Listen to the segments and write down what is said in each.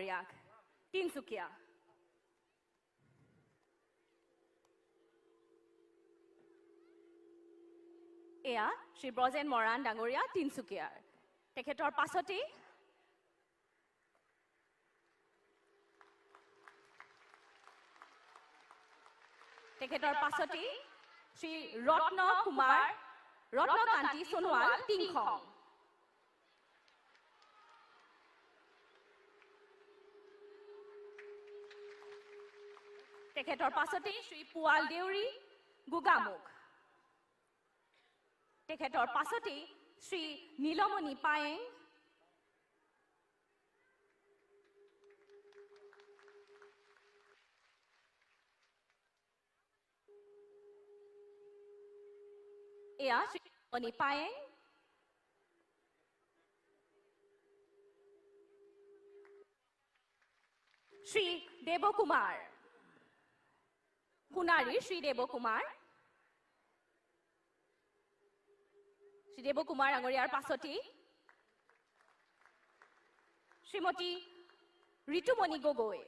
ডাঙৰীয়াক তিনচুকীয়া। এয়া শ্ৰী ব্ৰজেন মৰাণ ডাঙৰীয়া তিনচুকীয়াৰ। তেখেতৰ পাছতেই শ্ৰী ৰত্নকান্তি সোণোৱাল টিংখং। তেখেতৰ পাছতেই শ্ৰী পুৱাল দেউৰী গোগামুখ। তেখেতৰ পাছতেই শ্ৰী নীলমণি পায়েং। এয়া শ্ৰী নীলমণি পায়েং। শ্ৰী দেৱকুমাৰ সোণাৰী। শ্ৰী দেৱকুমাৰ ডাঙৰীয়াৰ পাছতেই শ্ৰীমতী ঋতুমণি গগৈ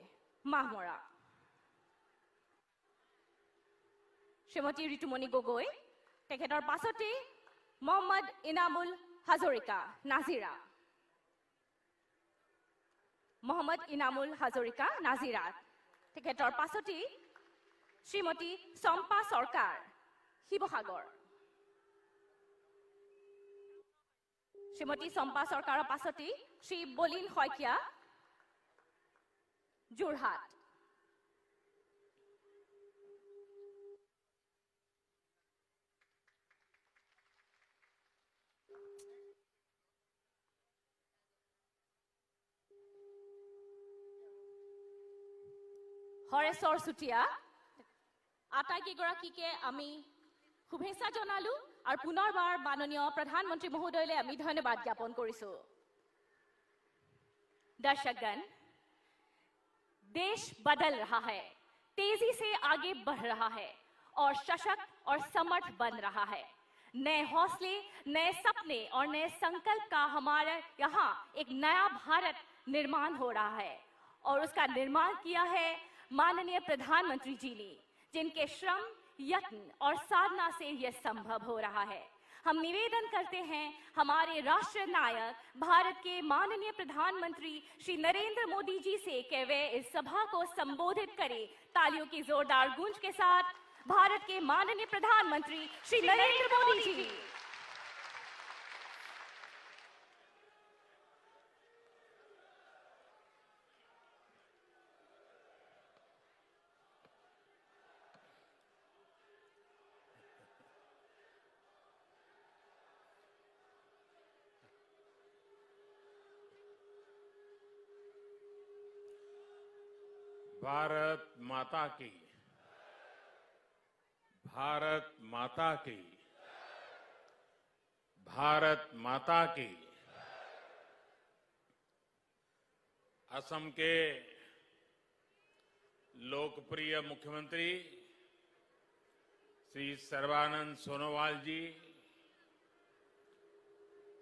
মাহমৰা। শ্ৰীমতী ঋতুমণি গগৈ। তেখেতৰ পাছতেই মহম্মদ ইনামুল হাজৰিকা নাজিৰা। তেখেতৰ পাছতেই শ্ৰীমতী চম্পা চৰকাৰ শিৱসাগৰ। শ্ৰীমতী চম্পা চৰকাৰৰ পাছতেই শ্ৰী বলিন শইকীয়া যোৰহাট। হৰেশ্বৰ চুতীয়া। আটাইকেইগৰাকীকে আমি শুভেচ্ছা জনালো और पुनर्बार माननीय प्रधानमंत्री महोदय आमी धन्यवाद ज्ञापन करिसु। दर्शकगण, देश बदल रहा है, तेजी से आगे बढ़ रहा है और सशक्त और समर्थ बन रहा है। नए हौसले, नए सपने और नए संकल्प का हमारे यहाँ एक नया भारत निर्माण हो रहा है और उसका निर्माण किया है माननीय प्रधानमंत्री जी ने, जिनके श्रम, यत्न और साधना से यह संभव हो रहा है। हम निवेदन करते हैं हमारे राष्ट्र नायक भारत के माननीय प्रधानमंत्री श्री नरेंद्र मोदी जी से कि वे इस सभा को संबोधित करें। तालियों की जोरदार गूंज के साथ भारत के माननीय प्रधानमंत्री श्री नरेंद्र मोदी जी। भारत माता की, भारत माता की, भारत माता की। असम के लोकप्रिय मुख्यमंत्री श्री सर्बानंद सोनोवाल जी,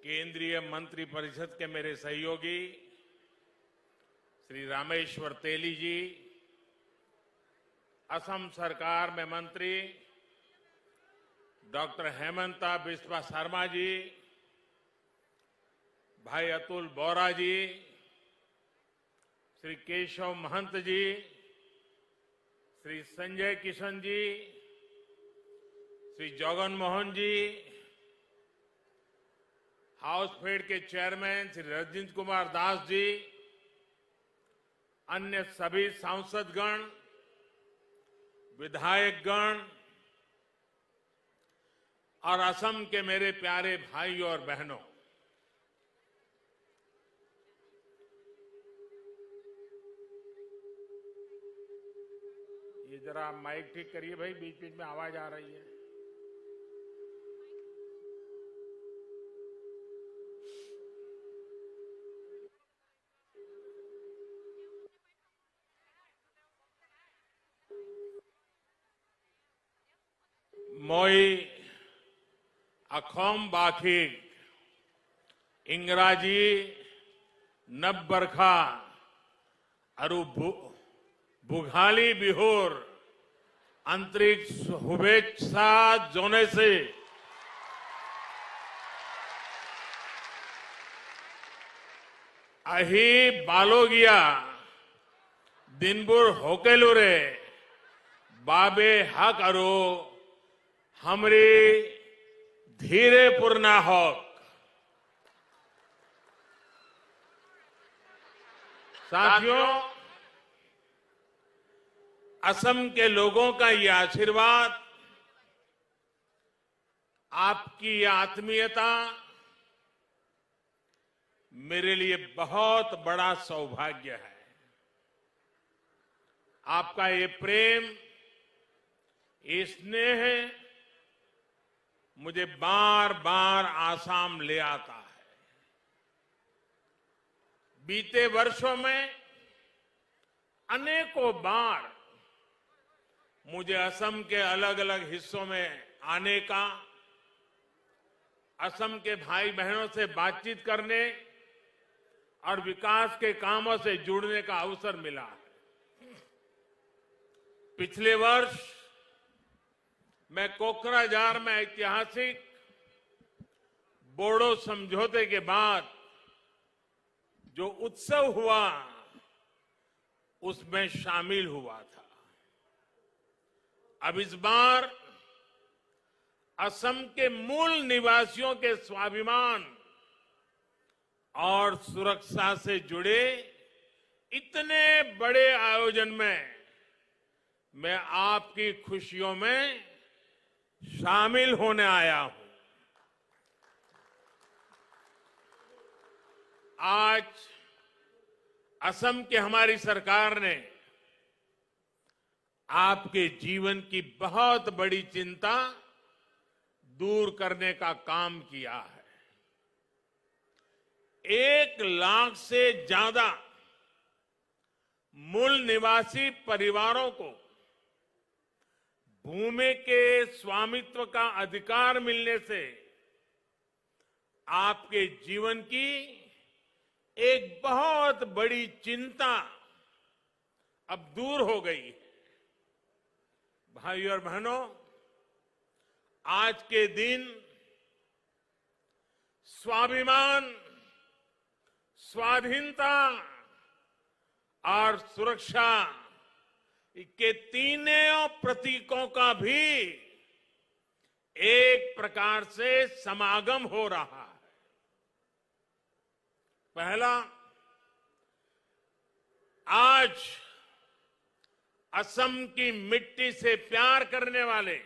केंद्रीय मंत्रिपरिषद के मेरे सहयोगी श्री रामेश्वर तेली जी, असम सरकार में मंत्री डॉक्टर हेमंता बिस्वा शर्मा जी, भाई अतुल बोरा जी, श्री केशव महंत जी, श्री संजय किशन जी, श्री जगन मोहन जी, हाउसफेड के चेयरमैन श्री रजिंद्र कुमार दास जी, अन्य सभी सांसदगण, विधायकगण और असम के मेरे प्यारे भाइयों और बहनों, ये जरा माइक ठीक करिए भाई, बीच बीच में आवाज आ रही है। মই अखोम बाखिक इंग्राजी नब बरखा अरु बुघाली बिहोर आंतरिक शुभेच्छा जोनेसे अही बालोगिया दिनबुर होकेलुरे बाबे हक अरो हमरी धीरे पूर्णा हक। साथियों, असम के लोगों का ये आशीर्वाद, आपकी ये आत्मीयता मेरे लिए बहुत बड़ा सौभाग्य है। आपका ये प्रेम, ये स्नेह मुझे बार बार आसाम ले आता है। बीते वर्षों में अनेकों बार मुझे असम के अलग अलग हिस्सों में आने का, असम के भाई बहनों से बातचीत करने और विकास के कामों से जुड़ने का अवसर मिला है। पिछले वर्ष मैं कोकराझार में ऐतिहासिक बोडो समझौते के बाद जो उत्सव हुआ उसमें शामिल हुआ था। अब इस बार असम के मूल निवासियों के स्वाभिमान और सुरक्षा से जुड़े इतने बड़े आयोजन में मैं आपकी खुशियों में शामिल होने आया हूं। आज असम की हमारी सरकार ने आपके जीवन की बहुत बड़ी चिंता दूर करने का काम किया है। 1 लाख से ज्यादा मूल निवासी परिवारों को भूमि के स्वामित्व का अधिकार मिलने से आपके जीवन की एक बहुत बड़ी चिंता अब दूर हो गई है। भाइयों और बहनों, आज के दिन स्वाभिमान, स्वाधीनता और सुरक्षा के तीनों प्रतीकों का भी एक प्रकार से समागम हो रहा है। पहला, आज असम की मिट्टी से प्यार करने वाले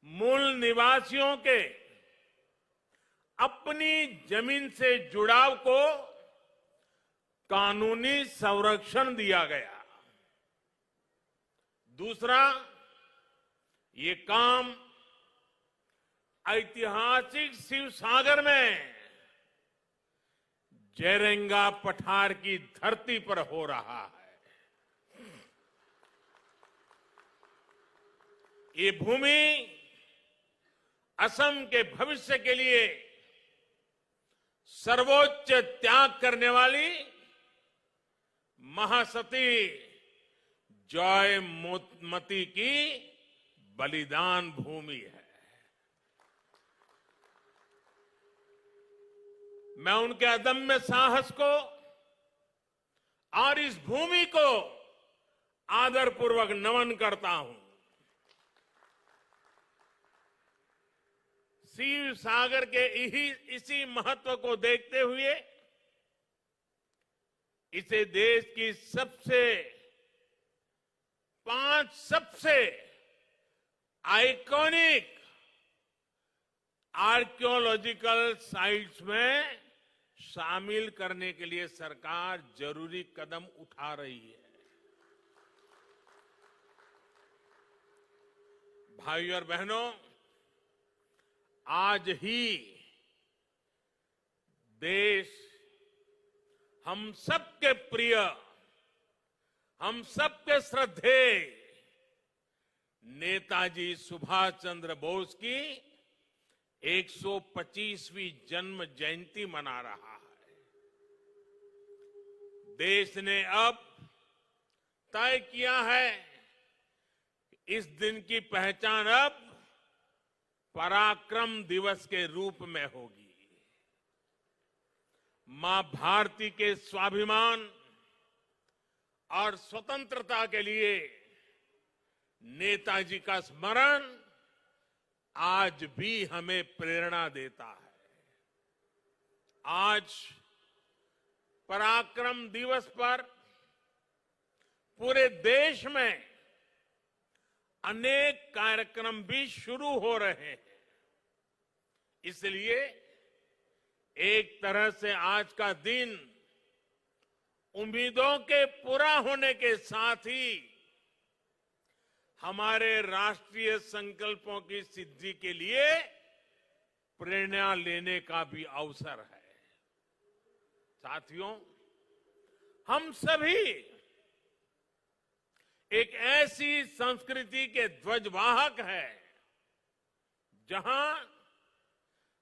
मूल निवासियों के अपनी जमीन से जुड़ाव को कानूनी संरक्षण दिया गया। दूसरा, ये काम ऐतिहासिक शिवसागर में जेरेंगा पठार की धरती पर हो रहा है। ये भूमि असम के भविष्य के लिए सर्वोच्च त्याग करने वाली महासती जयमती की बलिदान भूमि है। मैं उनके अदम्य साहस को और इस भूमि को आदरपूर्वक नमन करता हूं। शिव सागर के इसी महत्व को देखते हुए इसे देश की 5 सबसे आइकॉनिक आर्कियोलॉजिकल साइट्स में शामिल करने के लिए सरकार जरूरी कदम उठा रही है। भाइयों और बहनों, आज ही देश हम सबके प्रिय, हम सबके श्रद्धेय नेताजी सुभाष चंद्र बोस की 125वीं जन्म जयंती मना रहा है। देश ने अब तय किया है कि इस दिन की पहचान अब पराक्रम दिवस के रूप में होगी। मां भारती के स्वाभिमान और स्वतंत्रता के लिए नेताजी का स्मरण आज भी हमें प्रेरणा देता है। आज पराक्रम दिवस पर पूरे देश में अनेक कार्यक्रम भी शुरू हो रहे हैं। इसलिए एक तरह से आज का दिन उम्मीदों के पूरा होने के साथ ही हमारे राष्ट्रीय संकल्पों की सिद्धि के लिए प्रेरणा लेने का भी अवसर है। साथियों, हम सभी एक ऐसी संस्कृति के ध्वजवाहक हैं जहां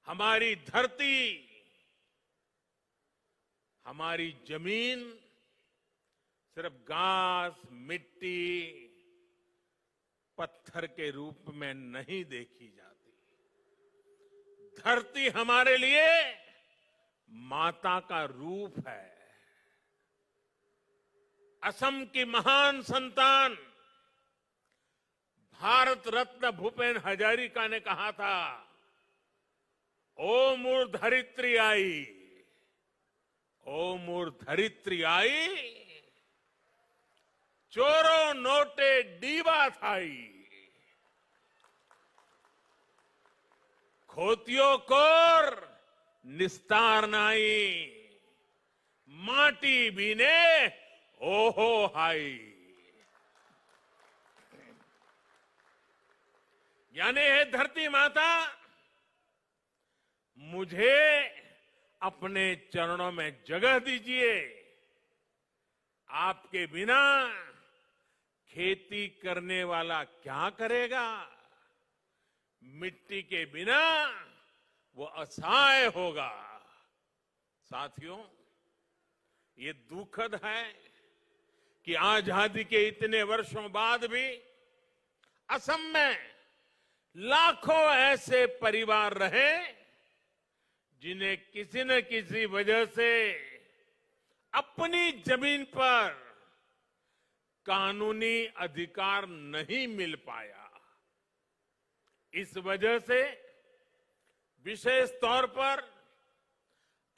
हमारी धरती, हमारी जमीन सिर्फ घास, मिट्टी, पत्थर के रूप में नहीं देखी जाती। धरती हमारे लिए माता का रूप है। असम की महान संतान भारत रत्न भूपेन हजारिका ने कहा था, ओ मोर धरित्री आई, ओ मोर धरित्री आई, चोरो नोटे डीबा थाई, खोतियो कोर निस्तार नाई, माटी बीने ओहो हाई। यानी है धरती माता, मुझे अपने चरणों में जगह दीजिए। आपके बिना खेती करने वाला क्या करेगा? मिट्टी के बिना वो असहाय होगा। साथियों, ये दुखद है कि आजादी के इतने वर्षों बाद भी असम में लाखों ऐसे परिवार रहे जिन्हें किसी न किसी वजह से अपनी जमीन पर कानूनी अधिकार नहीं मिल पाया। इस वजह से विशेष तौर पर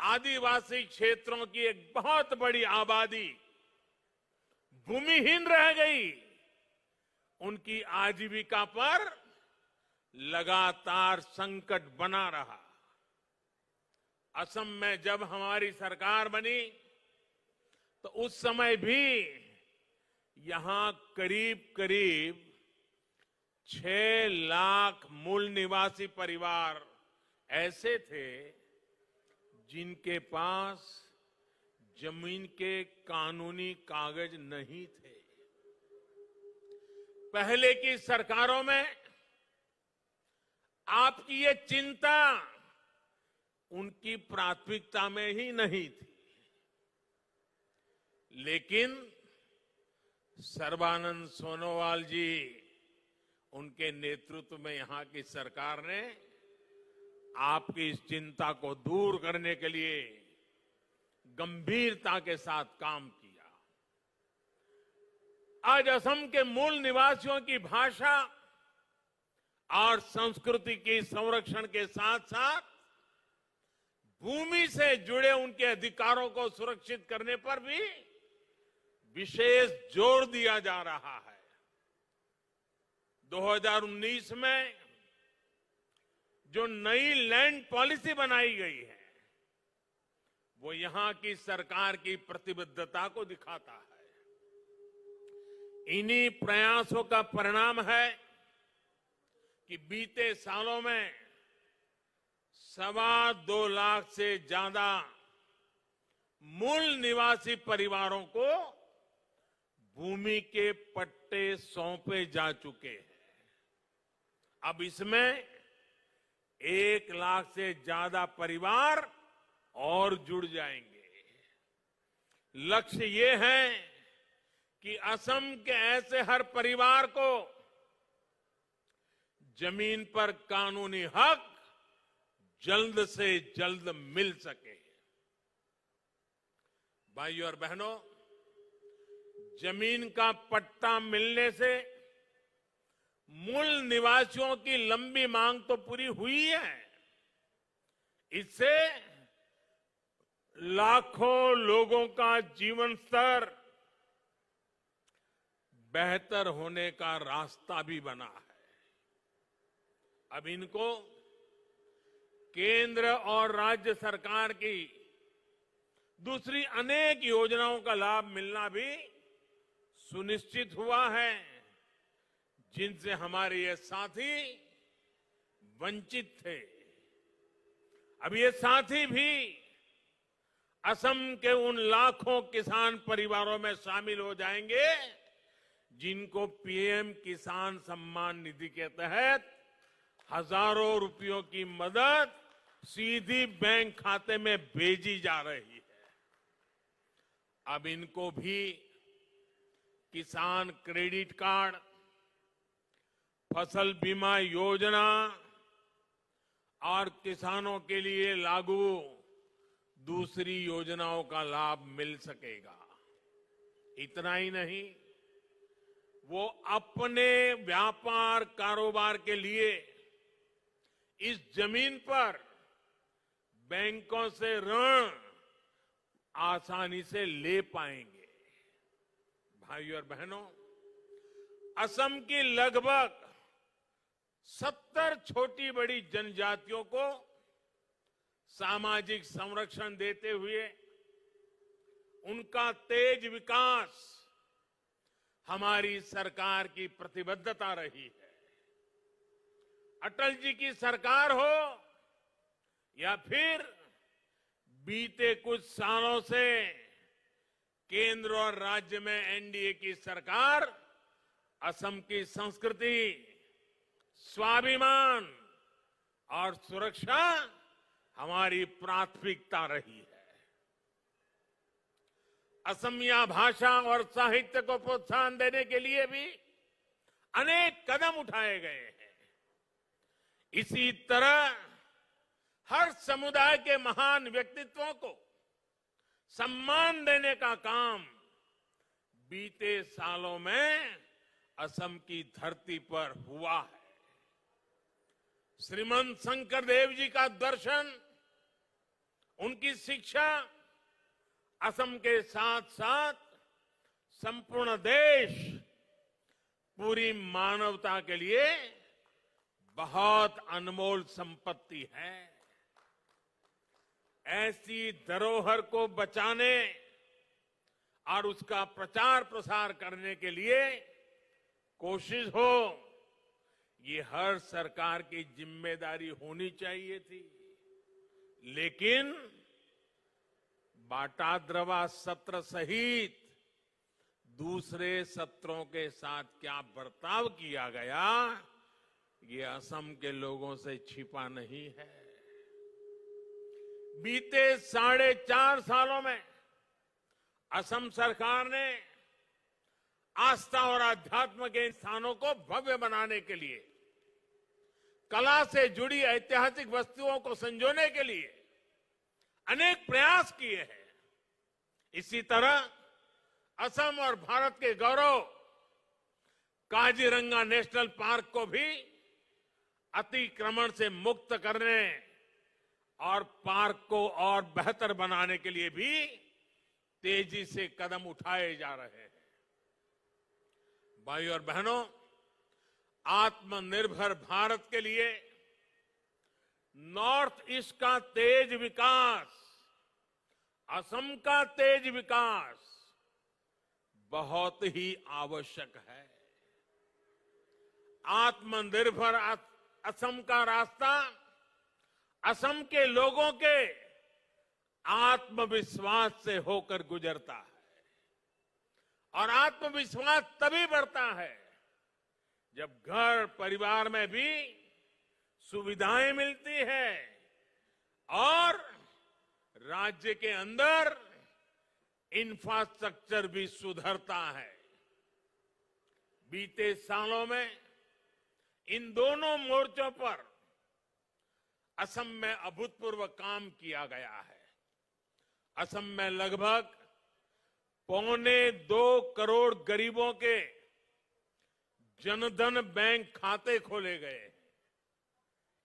आदिवासी क्षेत्रों की एक बहुत बड़ी आबादी भूमिहीन रह गई। उनकी आजीविका पर लगातार संकट बना रहा। असम में जब हमारी सरकार बनी तो उस समय भी यहां करीब करीब 6 लाख मूल निवासी परिवार ऐसे थे जिनके पास जमीन के कानूनी कागज नहीं थे। पहले की सरकारों में आपकी ये चिंता उनकी प्राथमिकता में ही नहीं थी, लेकिन सर्बानंद सोनोवाल जी, उनके नेतृत्व में यहां की सरकार ने आपकी इस चिंता को दूर करने के लिए गंभीरता के साथ काम किया। आज असम के मूल निवासियों की भाषा और संस्कृति की संरक्षण के साथ साथ भूमि से जुड़े उनके अधिकारों को सुरक्षित करने पर भी विशेष जोर दिया जा रहा है। 2019 में जो नई लैंड पॉलिसी बनाई गई है, वो यहां की सरकार की प्रतिबद्धता को दिखाता है। इन्हीं प्रयासों का परिणाम है कि बीते सालों में 2.25 लाख से ज्यादा मूल निवासी परिवारों को भूमि के पट्टे सौंपे जा चुके हैं। अब इसमें 1 लाख से ज्यादा परिवार और जुड़ जाएंगे। लक्ष्य ये है कि असम के ऐसे हर परिवार को जमीन पर कानूनी हक जल्द से जल्द मिल सके। भाइयों और बहनों, जमीन का पट्टा मिलने से मूल निवासियों की लंबी मांग तो पूरी हुई है, इससे लाखों लोगों का जीवन स्तर बेहतर होने का रास्ता भी बना है। अब इनको केंद्र और राज्य सरकार की दूसरी अनेक योजनाओं का लाभ मिलना भी सुनिश्चित हुआ है, जिनसे हमारे ये साथी वंचित थे। अब ये साथी भी असम के उन लाखों किसान परिवारों में शामिल हो जाएंगे जिनको पीएम किसान सम्मान निधि के तहत हजारों रुपयों की मदद सीधी बैंक खाते में भेजी जा रही है। अब इनको भी किसान क्रेडिट कार्ड, फसल बीमा योजना और किसानों के लिए लागू दूसरी योजनाओं का लाभ मिल सकेगा। इतना ही नहीं, वो अपने व्यापार कारोबार के लिए इस जमीन पर बैंकों से ऋण आसानी से ले पाएंगे। भाइयों और बहनों, असम की लगभग 70 छोटी बड़ी जनजातियों को सामाजिक संरक्षण देते हुए उनका तेज विकास हमारी सरकार की प्रतिबद्धता रही है। अटल जी की सरकार हो या फिर बीते कुछ सालों से केंद्र और राज्य में एनडीए की सरकार, असम की संस्कृति, स्वाभिमान और सुरक्षा हमारी प्राथमिकता रही है। असमिया भाषा और साहित्य को प्रोत्साहन देने के लिए भी अनेक कदम उठाए गए हैं। इसी तरह हर समुदाय के महान व्यक्तित्वों को सम्मान देने का काम बीते सालों में असम की धरती पर हुआ है। श्रीमंत शंकरदेव जी का दर्शन, उनकी शिक्षा असम के साथ साथ संपूर्ण देश, पूरी मानवता के लिए बहुत अनमोल संपत्ति है। ऐसी धरोहर को बचाने और उसका प्रचार प्रसार करने के लिए कोशिश हो, ये हर सरकार की जिम्मेदारी होनी चाहिए थी। लेकिन बाटाद्रवा सत्र सहित दूसरे सत्रों के साथ क्या बर्ताव किया गया, ये असम के लोगों से छिपा नहीं है। बीते 4.5 सालों में असम सरकार ने आस्था और अध्यात्म के स्थानों को भव्य बनाने के लिए, कला से जुड़ी ऐतिहासिक वस्तुओं को संजोने के लिए अनेक प्रयास किए हैं। इसी तरह असम और भारत के गौरव काजीरंगा नेशनल पार्क को भी अतिक्रमण से मुक्त करने और पार्क को और बेहतर बनाने के लिए भी तेजी से कदम उठाए जा रहे हैं। भाइयों और बहनों, आत्मनिर्भर भारत के लिए नॉर्थ ईस्ट का तेज विकास, असम का तेज विकास बहुत ही आवश्यक है। आत्मनिर्भर असम का रास्ता असम के लोगों के आत्मविश्वास से होकर गुजरता है, और आत्मविश्वास तभी बढ़ता है जब घर परिवार में भी सुविधाएं मिलती है और राज्य के अंदर इंफ्रास्ट्रक्चर भी सुधरता है। बीते सालों में इन दोनों मोर्चों पर असम में अभूतपूर्व काम किया गया है। असम में लगभग 1.25 करोड़ गरीबों के जनधन बैंक खाते खोले गए।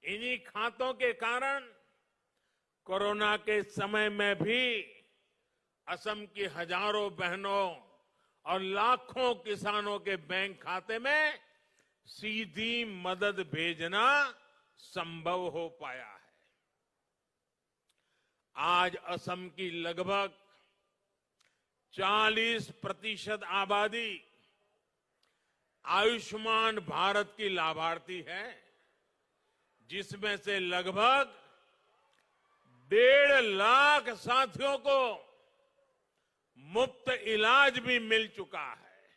इन्हीं खातों के कारण कोरोना के समय में भी असम की हजारों बहनों और लाखों किसानों के बैंक खाते में सीधी मदद भेजना संभव हो पाया है। आज असम की लगभग 40% आबादी आयुष्मान भारत की लाभार्थी है, जिसमें से लगभग 1.5 लाख साथियों को मुफ्त इलाज भी मिल चुका है।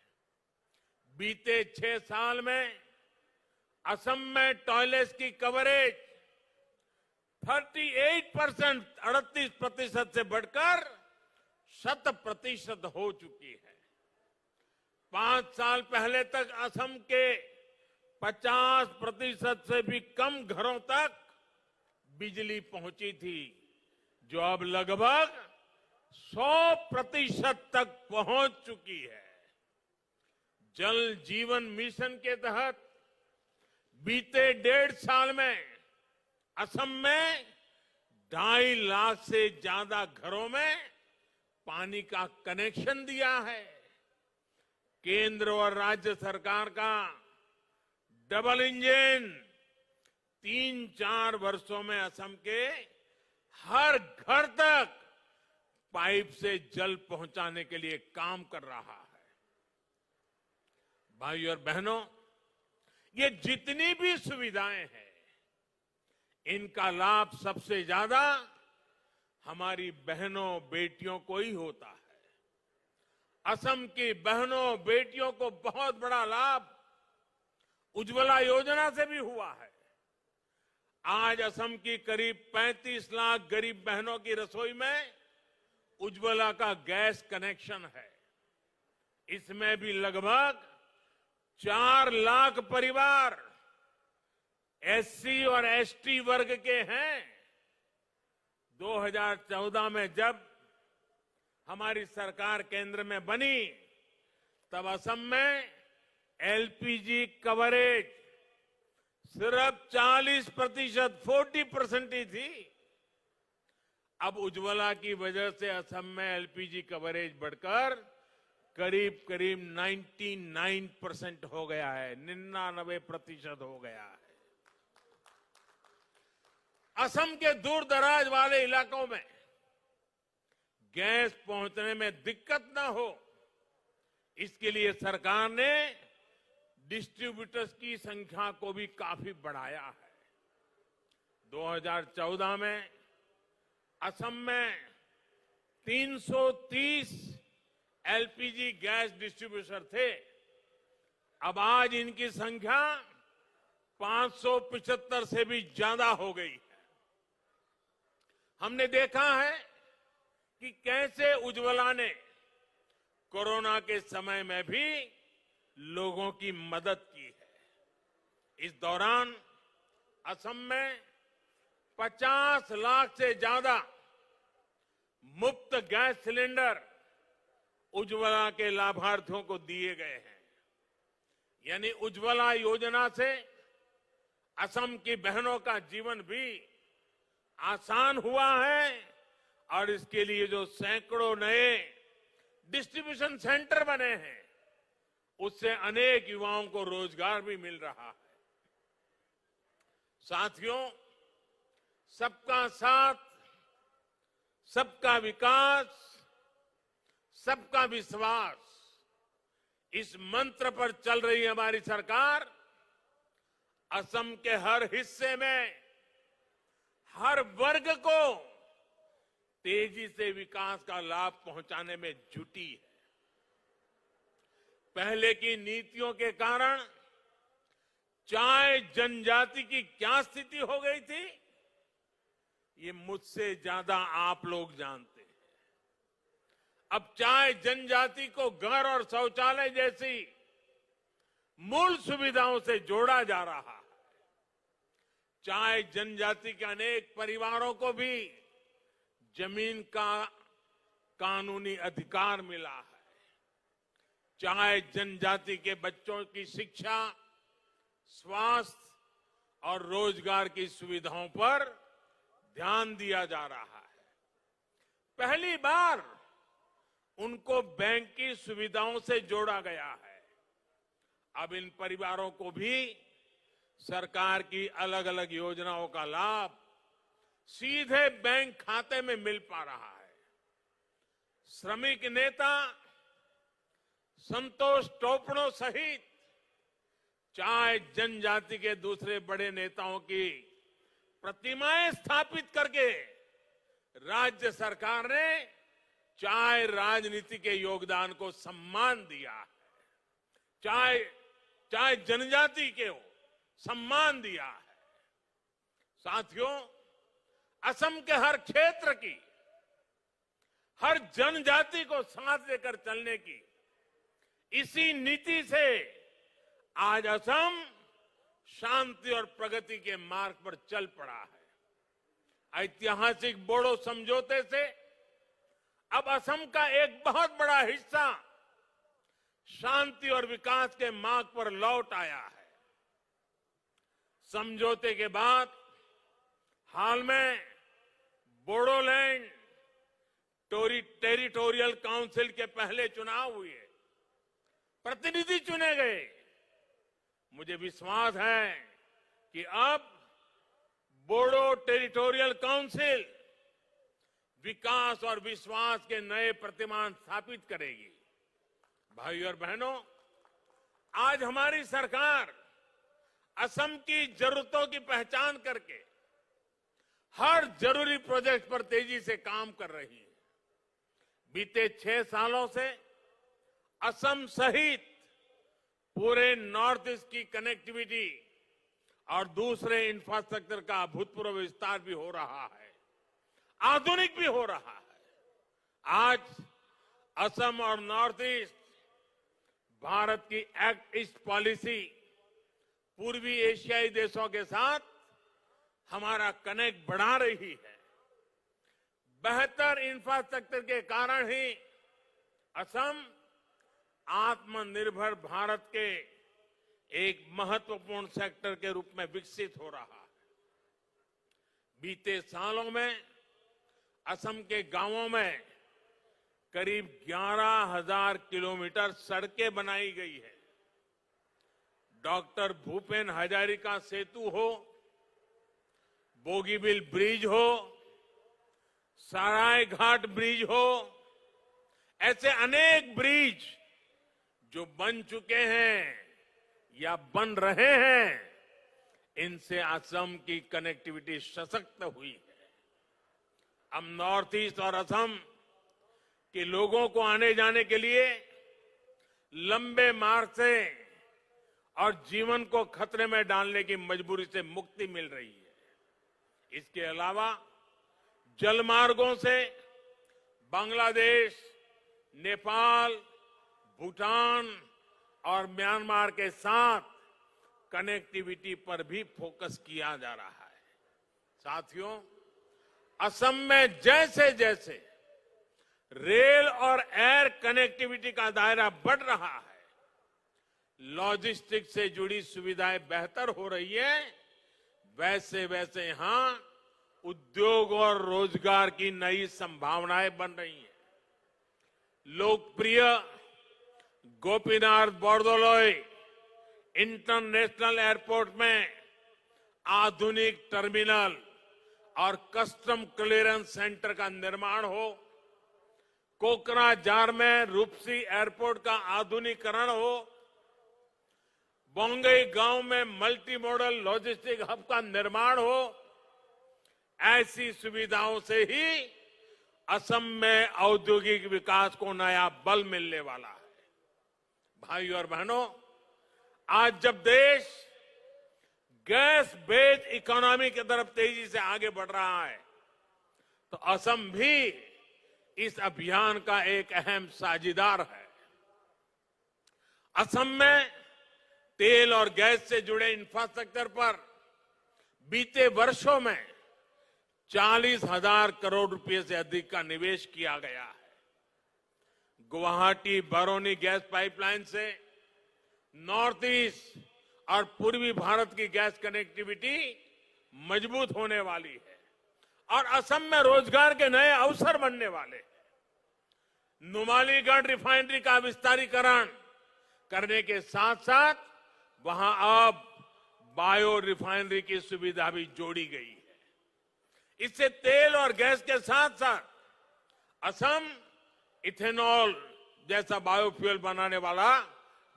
बीते 6 साल में असम में टॉयलेट्स की कवरेज 38% से बढ़कर 100% हो चुकी है। 5 साल पहले तक असम के 50% से भी कम घरों तक बिजली पहुंची थी, जो अब लगभग 100% तक पहुंच चुकी है। जल जीवन मिशन के तहत बीते 1.5 साल में असम में 2.5 लाख से ज्यादा घरों में पानी का कनेक्शन दिया है। केंद्र और राज्य सरकार का डबल इंजन 3-4 वर्षों में असम के हर घर तक पाइप से जल पहुंचाने के लिए काम कर रहा है। भाइयों और बहनों, ये जितनी भी सुविधाएं हैं, इनका लाभ सबसे ज्यादा हमारी बहनों बेटियों को ही होता है। असम की बहनों बेटियों को बहुत बड़ा लाभ उज्ज्वला योजना से भी हुआ है। आज असम की करीब 35 लाख गरीब बहनों की रसोई में उज्ज्वला का गैस कनेक्शन है। इसमें भी लगभग 4 लाख परिवार एससी और एसटी वर्ग के हैं। 2014 में जब हमारी सरकार केंद्र में बनी, तब असम में एलपीजी कवरेज सिर्फ 40% ही थी। अब उज्ज्वला की वजह से असम में एलपीजी कवरेज बढ़कर करीब 99% हो गया है, 99% हो गया है। असम के दूर दराज वाले इलाकों में गैस पहुंचने में दिक्कत न हो, इसके लिए सरकार ने डिस्ट्रीब्यूटर्स की संख्या को भी काफी बढ़ाया है। 2014 में असम में 330 एलपीजी गैस डिस्ट्रीब्यूटर थे। अब आज इनकी संख्या 575 से भी ज्यादा हो गई है। हमने देखा है कि कैसे उज्ज्वला ने कोरोना के समय में भी लोगों की मदद की है। इस दौरान असम में 50 लाख से ज्यादा मुफ्त गैस सिलेंडर उज्ज्वला के लाभार्थियों को दिए गए हैं। यानी उज्ज्वला योजना से असम की बहनों का जीवन भी आसान हुआ है और इसके लिए जो सैकड़ों नए डिस्ट्रीब्यूशन सेंटर बने हैं, उससे अनेक युवाओं को रोजगार भी मिल रहा है। साथियों, सबका साथ, सबका विकास, सबका विश्वास, इस मंत्र पर चल रही हमारी सरकार असम के हर हिस्से में हर वर्ग को तेजी से विकास का लाभ पहुंचाने में जुटी है। पहले की नीतियों के कारण चाय जनजाति की क्या स्थिति हो गई थी, ये मुझसे ज्यादा आप लोग जानते हैं। अब चाहे जनजाति को घर और शौचालय जैसी मूल सुविधाओं से जोड़ा जा रहा है, चाहे जनजाति के अनेक परिवारों को भी जमीन का कानूनी अधिकार मिला है, चाहे जनजाति के बच्चों की शिक्षा, स्वास्थ्य और रोजगार की सुविधाओं पर ध्यान दिया जा रहा है। पहली बार उनको बैंक की सुविधाओं से जोड़ा गया है। अब इन परिवारों को भी सरकार की अलग अलग योजनाओं का लाभ सीधे बैंक खाते में मिल पा रहा है। श्रमिक नेता संतोष टोपनो सहित चाहे जनजाति के दूसरे बड़े नेताओं की प्रतिमाएं स्थापित करके राज्य सरकार ने चाहे राजनीति के योगदान को सम्मान दिया है, चाहे जनजाति के हो सम्मान दिया है। साथियों, असम के हर क्षेत्र की, हर जनजाति को साथ लेकर चलने की इसी नीति से आज असम शांति और प्रगति के मार्ग पर चल पड़ा है। ऐतिहासिक बोडो समझौते से अब असम का एक बहुत बड़ा हिस्सा शांति और विकास के मार्ग पर लौट आया है। समझौते के बाद हाल में बोडोलैंड टेरिटोरियल काउंसिल के पहले चुनाव हुए, प्रतिनिधि चुने गए। मुझे विश्वास है कि अब बोडो टेरिटोरियल काउंसिल विकास और विश्वास के नए प्रतिमान स्थापित करेगी। भाइयों और बहनों, आज हमारी सरकार असम की जरूरतों की पहचान करके हर जरूरी प्रोजेक्ट पर तेजी से काम कर रही है। बीते 6 सालों से असम सहित पूरे नॉर्थ ईस्ट की कनेक्टिविटी और दूसरे इंफ्रास्ट्रक्चर का अभूतपूर्व विस्तार भी हो रहा है, आधुनिक भी हो रहा है। आज असम और नॉर्थ ईस्ट भारत की एक्ट ईस्ट पॉलिसी पूर्वी एशियाई देशों के साथ हमारा कनेक्ट बढ़ा रही है। बेहतर इंफ्रास्ट्रक्चर के कारण ही असम आत्मनिर्भर भारत के एक महत्वपूर्ण सेक्टर के रूप में विकसित हो रहा है। बीते सालों में असम के गांवों में करीब 11,000 किलोमीटर सड़कें बनाई गई है। डॉक्टर भूपेन हजारिका सेतु हो, बोगीबिल ब्रिज हो, सराय घाट ब्रिज हो, ऐसे अनेक ब्रिज जो बन चुके हैं या बन रहे हैं, इनसे असम की कनेक्टिविटी सशक्त हुई है। अब नॉर्थ ईस्ट और असम के लोगों को आने जाने के लिए लंबे मार्ग से और जीवन को खतरे में डालने की मजबूरी से मुक्ति मिल रही है। इसके अलावा जलमार्गों से बांग्लादेश, नेपाल, भूटान और म्यांमार के साथ कनेक्टिविटी पर भी फोकस किया जा रहा है। साथियों, असम में जैसे जैसे रेल और एयर कनेक्टिविटी का दायरा बढ़ रहा है, लॉजिस्टिक्स से जुड़ी सुविधाएं बेहतर हो रही है, वैसे वैसे यहां उद्योग और रोजगार की नई संभावनाएं बन रही हैं। लोकप्रिय गोपीनाथ बोरदोलोई इंटरनेशनल एयरपोर्ट में आधुनिक टर्मिनल और कस्टम क्लियरेंस सेंटर का निर्माण हो, कोकराझार में रूपसी एयरपोर्ट का आधुनिकीकरण हो, बोंगई गांव में मल्टी मॉडल लॉजिस्टिक हब का निर्माण हो, ऐसी सुविधाओं से ही असम में औद्योगिक विकास को नया बल मिलने वाला है। भाइयों और बहनों, आज जब देश गैस बेस्ड इकोनॉमी की तरफ तेजी से आगे बढ़ रहा है, तो असम भी इस अभियान का एक अहम साझीदार है। असम में तेल और गैस से जुड़े इंफ्रास्ट्रक्चर पर बीते वर्षों में 40,000 करोड़ रुपए से अधिक का निवेश किया गया है। गुवाहाटी बरौनी गैस पाइपलाइन से नॉर्थ ईस्ट और पूर्वी भारत की गैस कनेक्टिविटी मजबूत होने वाली है और असम में रोजगार के नए अवसर बनने वाले हैं। नुमालीगढ़ रिफाइनरी का विस्तारीकरण करने के साथ साथ वहां अब बायो रिफाइनरी की सुविधा भी जोड़ी गई है। इससे तेल और गैस के साथ साथ असम इथेनॉल जैसा बायोफ्यूल बनाने वाला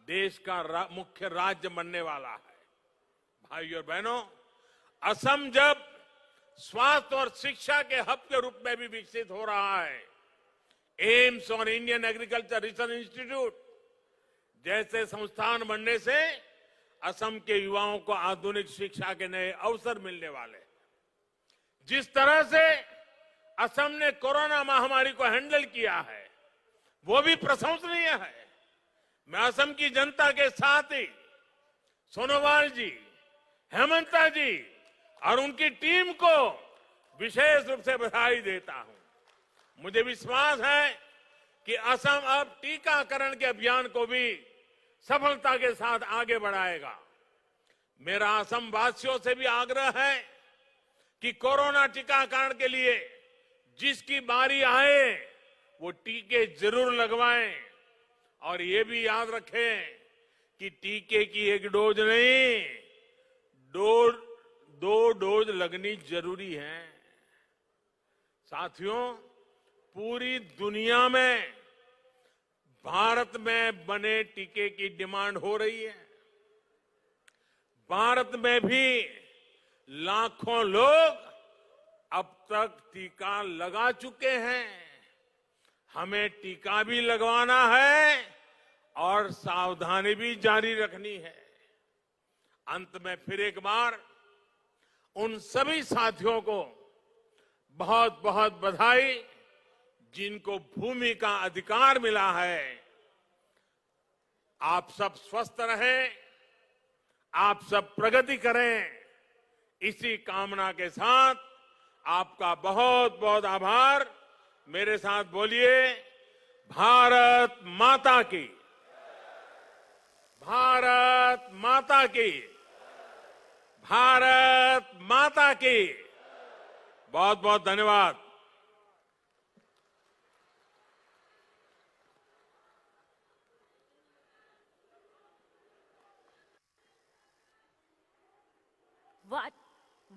देश का मुख्य राज्य बनने वाला है। भाइयों और बहनों, असम जब स्वास्थ्य और शिक्षा के हब के रूप में भी विकसित हो रहा है, एम्स और इंडियन एग्रीकल्चर रिसर्च इंस्टीट्यूट जैसे संस्थान बनने से असम के युवाओं को आधुनिक शिक्षा के नए अवसर मिलने वाले हैं। जिस तरह से असम ने कोरोना महामारी को हैंडल किया है वो भी प्रशंसनीय है। मैं असम की जनता के साथ ही सोनोवाल जी, हेमंता जी और उनकी टीम को विशेष रूप से बधाई देता हूं। मुझे विश्वास है कि असम अब टीकाकरण के अभियान को भी सफलता के साथ आगे बढ़ाएगा। मेरा असम वासियों से भी आग्रह है कि कोरोना टीकाकरण के लिए जिसकी बारी आए वो टीके जरूर लगवाएं और ये भी याद रखें कि टीके की एक डोज नहीं, दो डोज लगनी जरूरी है। साथियों, पूरी दुनिया में भारत में बने टीके की डिमांड हो रही है। भारत में भी लाखों लोग अब तक टीका लगा चुके हैं। हमें टीका भी लगवाना है और सावधानी भी जारी रखनी है। अंत में फिर एक बार उन सभी साथियों को बहुत बहुत बधाई जिनको भूमि का अधिकार मिला है। आप सब स्वस्थ रहें, आप सब प्रगति करें, इसी कामना के साथ आपका बहुत बहुत आभार। मेरे साथ बोलिए, भारत माता की, भारत माता की, भारत माता की। बहुत बहुत धन्यवाद।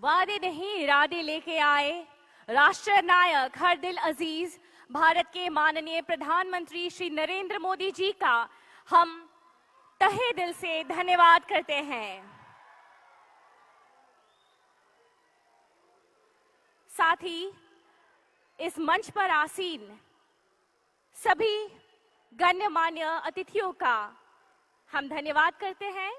वादे नहीं इरादे लेके आए राष्ट्र नायक हर दिल अजीज भारत के माननीय प्रधानमंत्री श्री नरेंद्र मोदी जी का हम तहे दिल से धन्यवाद करते हैं। साथ ही इस मंच पर आसीन सभी गण्यमान्य अतिथियों का हम धन्यवाद करते हैं।